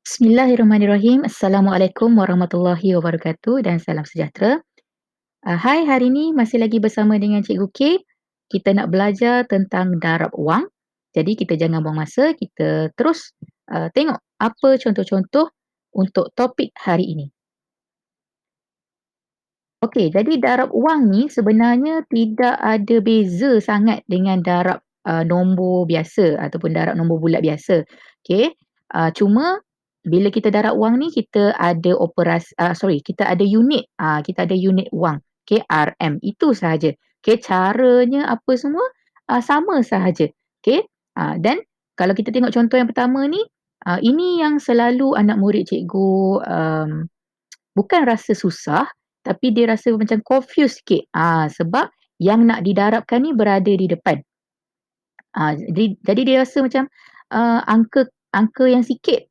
Bismillahirrahmanirrahim. Assalamualaikum warahmatullahi wabarakatuh dan salam sejahtera. Hai, hari ini masih lagi bersama dengan Cikgu K. Kita nak belajar tentang darab wang. Jadi kita jangan buang masa, kita terus tengok apa contoh-contoh untuk topik hari ini. Okey, jadi darab wang ni sebenarnya tidak ada beza sangat dengan darab nombor biasa ataupun darab nombor bulat biasa. Okey, cuma bila kita darab wang ni kita ada kita ada unit, kita ada unit wang. Okey, RM itu sahaja. Okey, caranya apa semua sama sahaja. Okey, dan kalau kita tengok contoh yang pertama ni, ini yang selalu anak murid cikgu bukan rasa susah, tapi dia rasa macam confused sikit. Sebab yang nak didarabkan ni berada di depan. Jadi dia rasa macam angka angka yang sikit,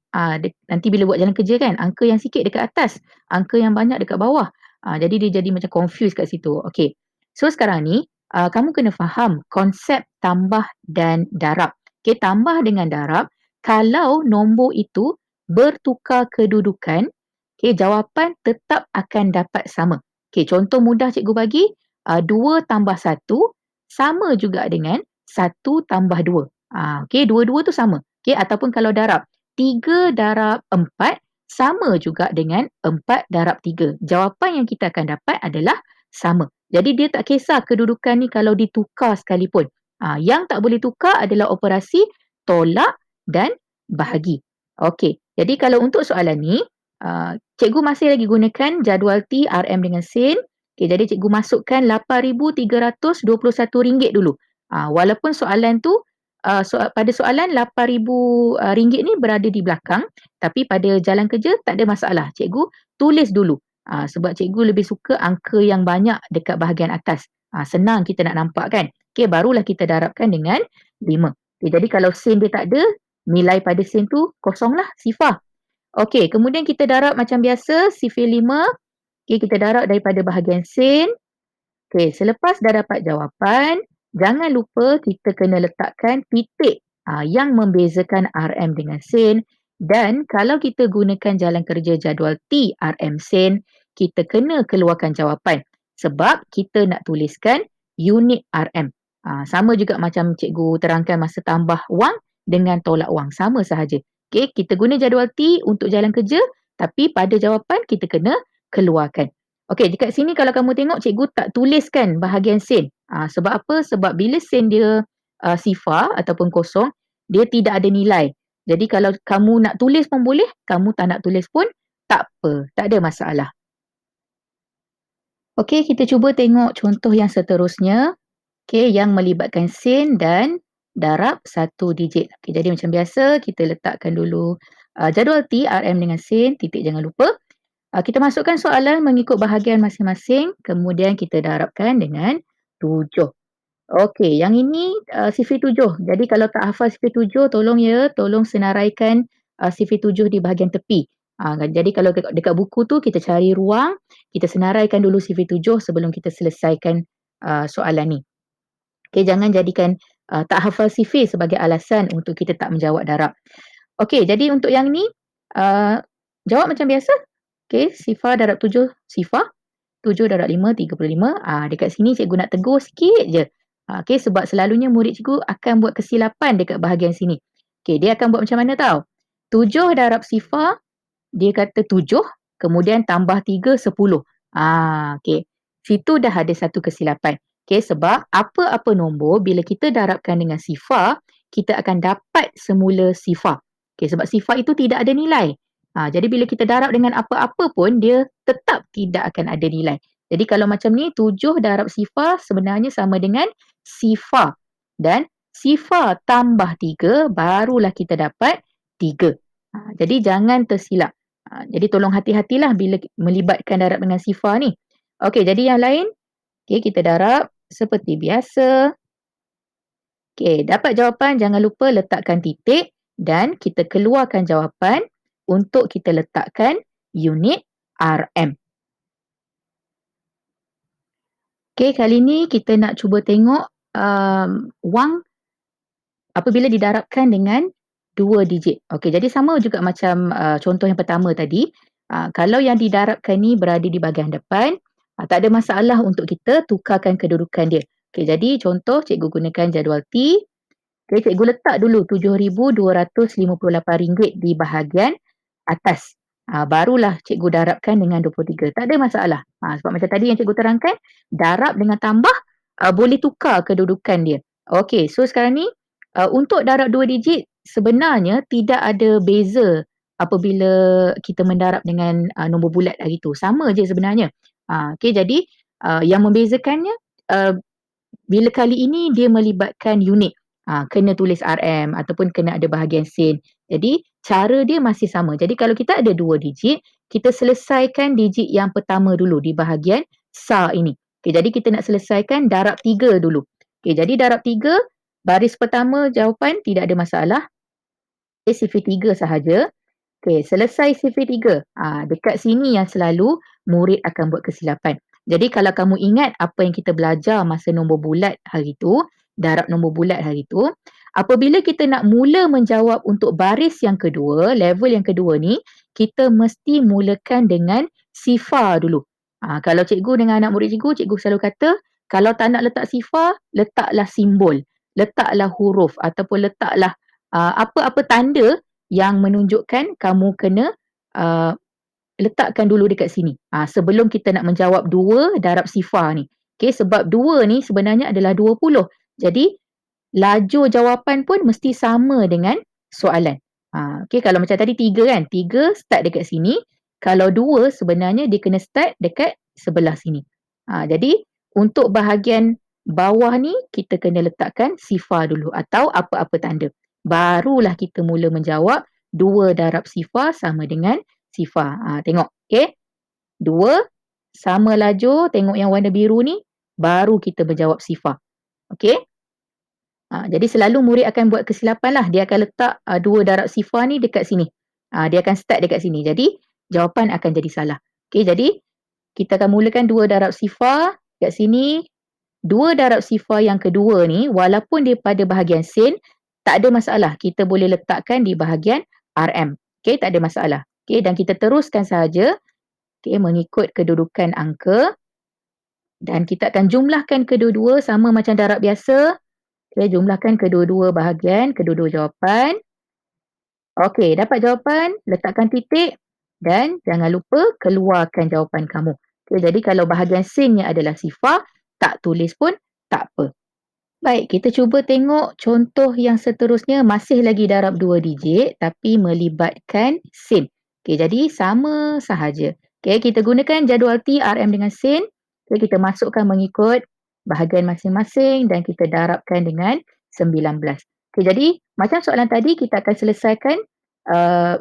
nanti bila buat jalan kerja kan, angka yang sikit dekat atas, angka yang banyak dekat bawah. Jadi dia jadi macam confused kat situ. Okey. So sekarang ni kamu kena faham konsep tambah dan darab. Okey, tambah dengan darab, kalau nombor itu bertukar kedudukan, okey, jawapan tetap akan dapat sama. Okey, contoh mudah cikgu bagi, 2 tambah 1 sama juga dengan 1 tambah 2. Okey, dua-dua tu sama. Okey, ataupun kalau darab, 3 darab 4 sama juga dengan 4 darab 3. Jawapan yang kita akan dapat adalah sama. Jadi dia tak kisah kedudukan ni kalau ditukar sekalipun. Yang tak boleh tukar adalah operasi tolak dan bahagi. Okey, jadi kalau untuk soalan ni, cikgu masih lagi gunakan jadual T, RM dengan sen. Okey, jadi cikgu masukkan RM8,321 dulu. Walaupun soalan tu pada soalan RM8,000 ni berada di belakang, tapi pada jalan kerja tak ada masalah. Cikgu tulis dulu. Sebab cikgu lebih suka angka yang banyak dekat bahagian atas. Senang kita nak nampak kan. Okey, barulah kita darabkan dengan 5. Okay, jadi kalau sen dia tak ada, nilai pada sen tu kosong lah, sifar. Okey, kemudian kita darab macam biasa, sifir 5. Okey, kita darab daripada bahagian sen. Okey, selepas dah dapat jawapan, jangan lupa kita kena letakkan titik yang membezakan RM dengan sen, dan kalau kita gunakan jalan kerja jadual T, RM, sen, kita kena keluarkan jawapan sebab kita nak tuliskan unit RM. Sama juga macam cikgu terangkan masa tambah wang dengan tolak wang, sama sahaja. Okey, kita guna jadual T untuk jalan kerja, tapi pada jawapan kita kena keluarkan. Okey, dekat sini kalau kamu tengok cikgu tak tuliskan bahagian sen. Sebab apa? Sebab bila sen dia sifar ataupun kosong, dia tidak ada nilai. Jadi kalau kamu nak tulis pun boleh, kamu tak nak tulis pun tak apa, tak ada masalah. Okey, kita cuba tengok contoh yang seterusnya. Okey, yang melibatkan sen dan darab satu digit. Okey, jadi macam biasa kita letakkan dulu jadual T, RM dengan sen, titik jangan lupa. Kita masukkan soalan mengikut bahagian masing-masing, kemudian kita darabkan dengan 7. Okey, yang ini sifir 7. Jadi kalau tak hafal sifir 7, tolong senaraikan sifir 7 di bahagian tepi. Jadi kalau dekat buku tu kita cari ruang, kita senaraikan dulu sifir 7 sebelum kita selesaikan soalan ni. Okey, jangan jadikan tak hafal sifir sebagai alasan untuk kita tak menjawab darab. Okey, jadi untuk yang ni jawab macam biasa. Okey, sifar darab 7 sifar. 7 darab 5, 35. Dekat sini cikgu nak tegur sikit je. Okey, sebab selalunya murid cikgu akan buat kesilapan dekat bahagian sini. Okey, dia akan buat macam mana tahu? 7 darab sifar, dia kata 7, kemudian tambah 3, 10. Okey. Situ dah ada satu kesilapan. Okey, sebab apa-apa nombor bila kita darabkan dengan sifar, kita akan dapat semula sifar. Okey, sebab sifar itu tidak ada nilai. Jadi bila kita darab dengan apa-apa pun, dia tetap tidak akan ada nilai. Jadi kalau macam ni, 7 darab sifar sebenarnya sama dengan sifar. Dan sifar tambah 3, barulah kita dapat 3. Jadi jangan tersilap. Jadi tolong hati-hatilah bila melibatkan darab dengan sifar ni. Okey, jadi yang lain, okey, kita darab seperti biasa. Okey, dapat jawapan, jangan lupa letakkan titik dan kita keluarkan jawapan untuk kita letakkan unit RM. Okey, kali ni kita nak cuba tengok wang apabila didarabkan dengan 2 digit. Okey, jadi sama juga macam contoh yang pertama tadi. Kalau yang didarabkan ni berada di bahagian depan, tak ada masalah untuk kita tukarkan kedudukan dia. Okey, jadi contoh cikgu gunakan jadual T. Okey, cikgu letak dulu RM7,258 di bahagian atas. Barulah cikgu darabkan dengan 23. Tak ada masalah. Sebab macam tadi yang cikgu terangkan, darab dengan tambah boleh tukar kedudukan dia. Okey, so sekarang ni untuk darab 2 digit sebenarnya tidak ada beza apabila kita mendarab dengan nombor bulat hari tu. Sama je sebenarnya. Okey, jadi yang membezakannya bila kali ini dia melibatkan unit. Kena tulis RM ataupun kena ada bahagian sen. Jadi cara dia masih sama. Jadi kalau kita ada 2 digit, kita selesaikan digit yang pertama dulu di bahagian SAR ini. Okay, jadi kita nak selesaikan darab 3 dulu. Okay, jadi darab 3, baris pertama jawapan tidak ada masalah. Okay, sifir 3 sahaja. Okay, selesai sifir 3. Dekat sini yang selalu murid akan buat kesilapan. Jadi kalau kamu ingat apa yang kita belajar masa nombor bulat hari tu, darab nombor bulat hari tu, apabila kita nak mula menjawab untuk baris yang kedua, level yang kedua ni, kita mesti mulakan dengan sifar dulu. Kalau cikgu dengan anak murid cikgu selalu kata, kalau tak nak letak sifar, letaklah simbol, letaklah huruf ataupun letaklah apa-apa tanda yang menunjukkan kamu kena letakkan dulu dekat sini. Sebelum kita nak menjawab 2 darab sifar ni. Okay, sebab 2 ni sebenarnya adalah 20. Jadi, laju jawapan pun mesti sama dengan soalan. Okay, kalau macam tadi 3 kan. 3 start dekat sini. Kalau 2 sebenarnya dia kena start dekat sebelah sini. Jadi, untuk bahagian bawah ni, kita kena letakkan sifar dulu atau apa-apa tanda. Barulah kita mula menjawab 2 darab sifar sama dengan sifar. Tengok. Okay. 2 sama laju. Tengok yang warna biru ni. Baru kita berjawab sifar. Okay. Jadi selalu murid akan buat kesilapan lah. Dia akan letak 2 darab sifar ni dekat sini. Dia akan start dekat sini. Jadi jawapan akan jadi salah. Okay. Jadi kita akan mulakan 2 darab sifar dekat sini. 2 darab sifar yang kedua ni walaupun dia pada bahagian sen, tak ada masalah. Kita boleh letakkan di bahagian RM. Okay, tak ada masalah. Okay, dan kita teruskan sahaja. Okay, mengikut kedudukan angka. Dan kita akan jumlahkan kedua-dua sama macam darab biasa. Okay, jumlahkan kedua-dua bahagian, kedua-dua jawapan. Okay, dapat jawapan, letakkan titik. Dan jangan lupa keluarkan jawapan kamu. Okay, jadi kalau bahagian sennya adalah sifar, tak tulis pun tak apa. Baik, kita cuba tengok contoh yang seterusnya. Masih lagi darab 2 digit tapi melibatkan sen. Okay, jadi sama sahaja. Okay, kita gunakan jadual T, RM dengan sen. Okay, kita masukkan mengikut bahagian masing-masing dan kita darabkan dengan 19. Okay, jadi macam soalan tadi kita akan selesaikan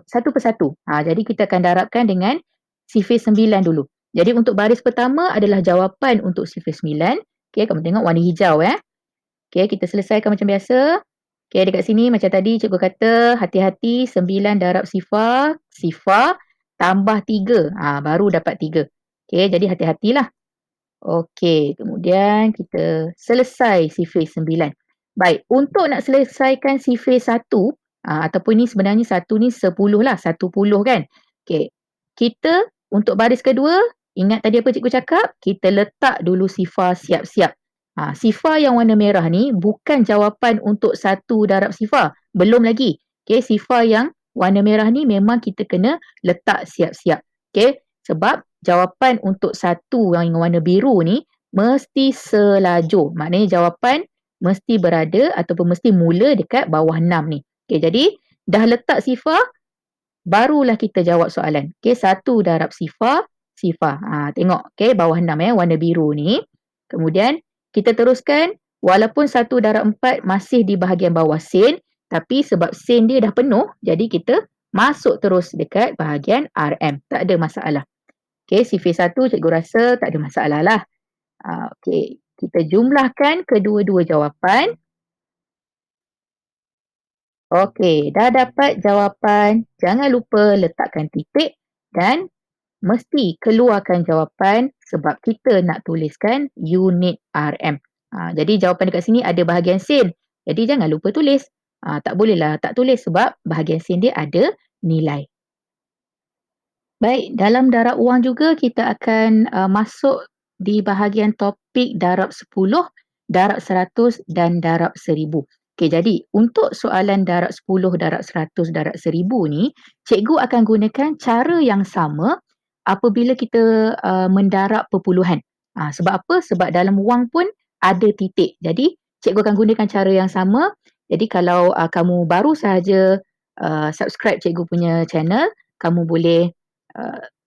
satu persatu. Jadi kita akan darabkan dengan sifir 9 dulu. Jadi untuk baris pertama adalah jawapan untuk sifir 9. Okay, kamu tengok warna hijau ya. Okay, kita selesaikan macam biasa. Okay, dekat sini macam tadi cikgu kata hati-hati 9 darab sifar, sifar tambah 3. Baru dapat 3. Okay, jadi hati-hatilah. Okay, kemudian kita selesai sifir 9. Baik, untuk nak selesaikan sifir 1, ataupun ni sebenarnya 1 ni 10 lah, 10 kan. Okay, kita untuk baris kedua, ingat tadi apa cikgu cakap? Kita letak dulu sifar siap-siap. Sifar yang warna merah ni bukan jawapan untuk 1 darab sifar. Belum lagi. Okay, sifar yang warna merah ni memang kita kena letak siap-siap. Okay, sebab jawapan untuk 1 yang warna biru ni mesti selaju. Maknanya jawapan mesti berada ataupun mesti mula dekat bawah 6 ni. Okay, jadi dah letak sifar, barulah kita jawab soalan. Okay, 1 darab sifar, sifar. Tengok, okay, bawah 6 warna biru ni. Kemudian kita teruskan, walaupun 1 darab 4 masih di bahagian bawah sen, tapi sebab sen dia dah penuh, jadi kita masuk terus dekat bahagian RM. Tak ada masalah. Okay, sifir 1 cikgu rasa tak ada masalah lah. Okay, kita jumlahkan kedua-dua jawapan. Okay, dah dapat jawapan. Jangan lupa letakkan titik dan mesti keluarkan jawapan sebab kita nak tuliskan unit RM. Jadi jawapan dekat sini ada bahagian sen. Jadi jangan lupa tulis. Tak bolehlah tak tulis sebab bahagian sen dia ada nilai. Baik, dalam darab wang juga kita akan masuk di bahagian topik darab 10, darab 100 dan darab 1000. Okey, jadi untuk soalan darab 10, darab 100, darab 1000 ni, cikgu akan gunakan cara yang sama apabila kita mendarab perpuluhan. Sebab apa? Sebab dalam wang pun ada titik. Jadi, cikgu akan gunakan cara yang sama. Jadi kalau kamu baru sahaja subscribe cikgu punya channel, kamu boleh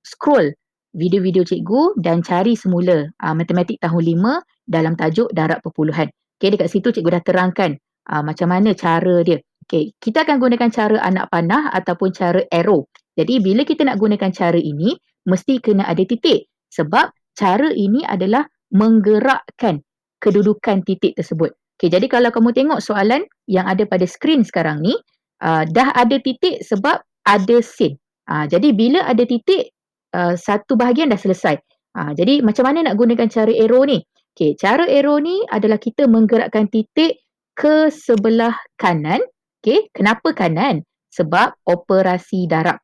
scroll video-video cikgu dan cari semula matematik tahun 5 dalam tajuk darab perpuluhan. Okey, dekat situ cikgu dah terangkan macam mana cara dia. Okey, kita akan gunakan cara anak panah ataupun cara arrow. Jadi bila kita nak gunakan cara ini, mesti kena ada titik. Sebab cara ini adalah menggerakkan kedudukan titik tersebut. Okey, jadi kalau kamu tengok soalan yang ada pada skrin sekarang ni, dah ada titik sebab ada sen. Jadi bila ada titik, satu bahagian dah selesai. Jadi macam mana nak gunakan cara arrow ni? Okey, cara arrow ni adalah kita menggerakkan titik ke sebelah kanan. Okey, kenapa kanan? Sebab operasi darab.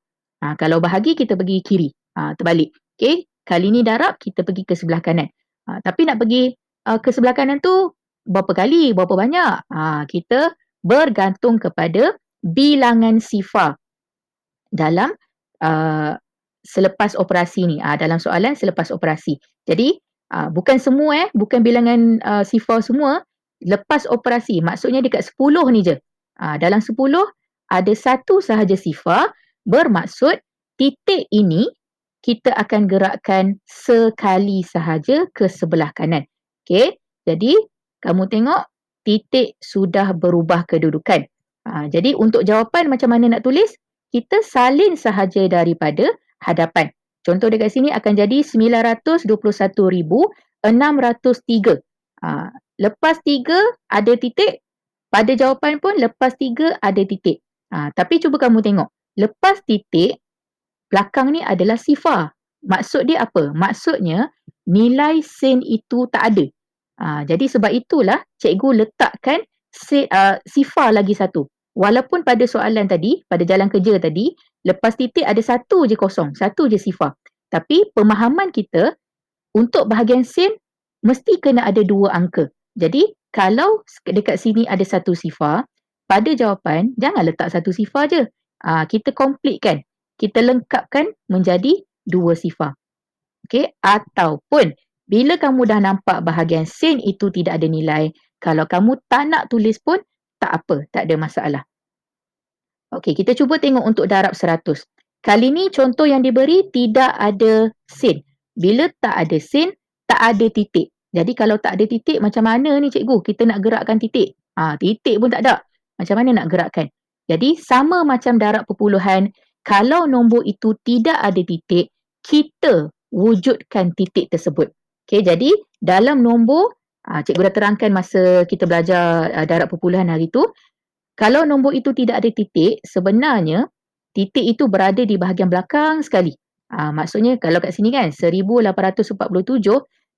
Kalau bahagi kita pergi kiri. Terbalik. Okey, kali ni darab kita pergi ke sebelah kanan. Tapi nak pergi ke sebelah kanan tu berapa kali, berapa banyak? Kita bergantung kepada bilangan sifar dalam selepas operasi ni. Dalam soalan selepas operasi. Jadi bukan semua bukan bilangan sifar semua lepas operasi. Maksudnya dekat 10 ni je. Dalam 10 ada satu sahaja sifar, bermaksud titik ini kita akan gerakkan sekali sahaja ke sebelah kanan. Okey. Jadi kamu tengok titik sudah berubah kedudukan. Jadi untuk jawapan macam mana nak tulis? Kita salin sahaja daripada hadapan. Contoh dekat sini akan jadi 921,603. Lepas 3 ada titik, pada jawapan pun lepas 3 ada titik. Tapi cuba kamu tengok, lepas titik, belakang ni adalah sifar. Maksud dia apa? Maksudnya nilai sen itu tak ada. Jadi sebab itulah cikgu letakkan sifar lagi satu. Walaupun pada soalan tadi, pada jalan kerja tadi, lepas titik ada satu je kosong, satu je sifar. Tapi pemahaman kita untuk bahagian sen mesti kena ada 2 angka. Jadi kalau dekat sini ada satu sifar, pada jawapan jangan letak satu sifar je. Kita completekan, kita lengkapkan menjadi 2 sifar. Okey, ataupun bila kamu dah nampak bahagian sen itu tidak ada nilai, kalau kamu tak nak tulis pun tak apa, tak ada masalah. Okey, kita cuba tengok untuk darab 100. Kali ni contoh yang diberi tidak ada sen. Bila tak ada sen, tak ada titik. Jadi kalau tak ada titik, macam mana ni cikgu? Kita nak gerakkan titik. Titik pun tak ada. Macam mana nak gerakkan? Jadi sama macam darab perpuluhan, kalau nombor itu tidak ada titik, kita wujudkan titik tersebut. Okey, jadi dalam nombor, cikgu dah terangkan masa kita belajar darab perpuluhan hari tu, kalau nombor itu tidak ada titik, sebenarnya titik itu berada di bahagian belakang sekali. Maksudnya kalau kat sini kan 1847,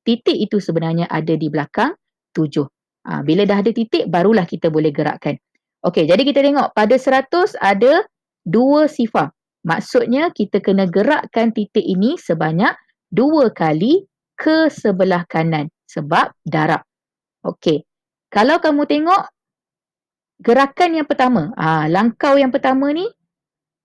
titik itu sebenarnya ada di belakang 7. Bila dah ada titik, barulah kita boleh gerakkan. Okey, jadi kita tengok pada 100 ada 2 sifar. Maksudnya kita kena gerakkan titik ini sebanyak 2 kali ke sebelah kanan sebab darab. Okey, kalau kamu tengok gerakan yang pertama, langkau yang pertama ni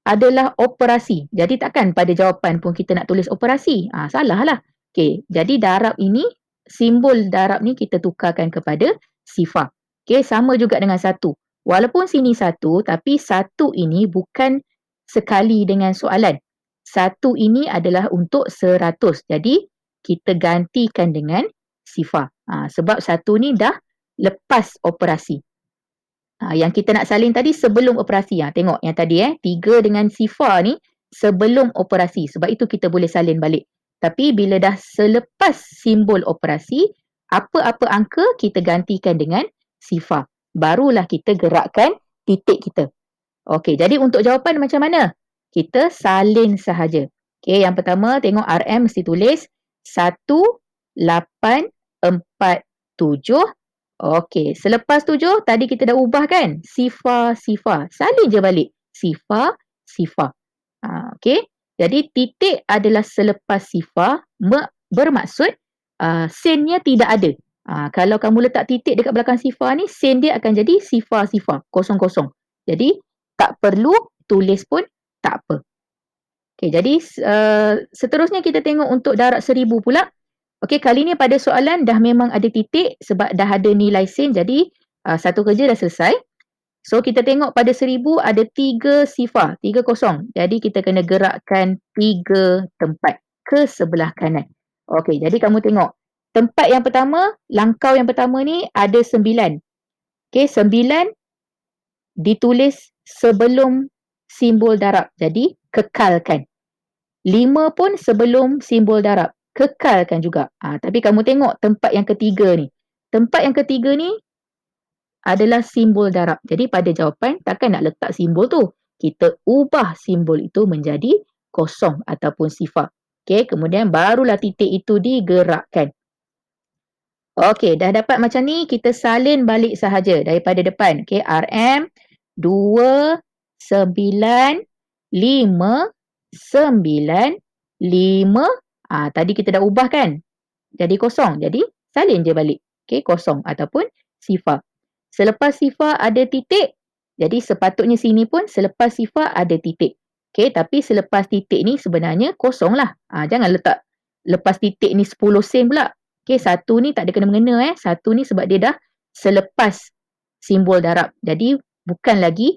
adalah operasi. Jadi takkan pada jawapan pun kita nak tulis operasi. Salah lah. Okey, jadi darab ini, simbol darab ni kita tukarkan kepada sifar. Okey, sama juga dengan 1. Walaupun sini 1, tapi 1 ini bukan sekali dengan soalan. 1 ini adalah untuk 100. Jadi kita gantikan dengan sifar. Sebab 1 ni dah lepas operasi. Yang kita nak salin tadi sebelum operasi. Tengok yang tadi 3 dengan sifar ni sebelum operasi. Sebab itu kita boleh salin balik. Tapi bila dah selepas simbol operasi, apa-apa angka kita gantikan dengan sifar. Barulah kita gerakkan titik kita. Okey, jadi untuk jawapan macam mana? Kita salin sahaja. Okey, yang pertama tengok RM mesti tulis 1847 Okey, selepas 7 tadi kita dah ubah kan? Sifar. Salin je balik. Sifar. Okey. Jadi titik adalah selepas sifar bermaksud sennya tidak ada. Kalau kamu letak titik dekat belakang sifar ni, sen dia akan jadi sifar, kosong-kosong. Jadi tak perlu tulis pun tak apa. Okey, jadi seterusnya kita tengok untuk darab 1000 pula. Okey, kali ni pada soalan dah memang ada titik sebab dah ada nilai sen, jadi satu kerja dah selesai. So kita tengok pada 1000 ada 3 sifar, 3 kosong. Jadi kita kena gerakkan 3 tempat ke sebelah kanan. Okey, jadi kamu tengok. Tempat yang pertama, langkau yang pertama ni ada 9. Okey, 9 ditulis sebelum simbol darab. Jadi kekalkan. 5 pun sebelum simbol darab. Kekalkan juga. Tapi kamu tengok tempat yang ketiga ni. Tempat yang ketiga ni adalah simbol darab. Jadi pada jawapan takkan nak letak simbol tu. Kita ubah simbol itu menjadi kosong ataupun sifar. Okey, kemudian barulah titik itu digerakkan. Okey, dah dapat macam ni, kita salin balik sahaja daripada depan. Okey, RM 2, 9, 5, 9, 5. Tadi kita dah ubah kan? Jadi kosong. Jadi salin je balik. Okey, kosong ataupun sifar. Selepas sifar ada titik. Jadi sepatutnya sini pun selepas sifar ada titik. Okey, tapi selepas titik ni sebenarnya kosong lah. Jangan letak lepas titik ni 10 sen pula. Okey, satu ni tak ada kena-mengena. Satu ni sebab dia dah selepas simbol darab. Jadi bukan lagi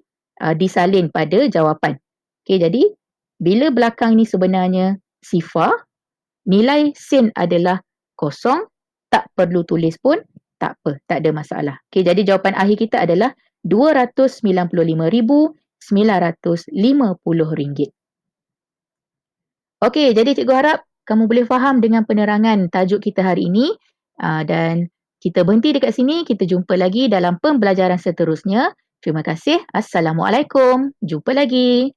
disalin pada jawapan. Okey, jadi bila belakang ni sebenarnya sifar, nilai sen adalah kosong, tak perlu tulis pun tak apa, tak ada masalah. Okey, jadi jawapan akhir kita adalah RM295,950. Okey, jadi cikgu harap kamu boleh faham dengan penerangan tajuk kita hari ini. Dan kita berhenti dekat sini, kita jumpa lagi dalam pembelajaran seterusnya. Terima kasih. Assalamualaikum. Jumpa lagi.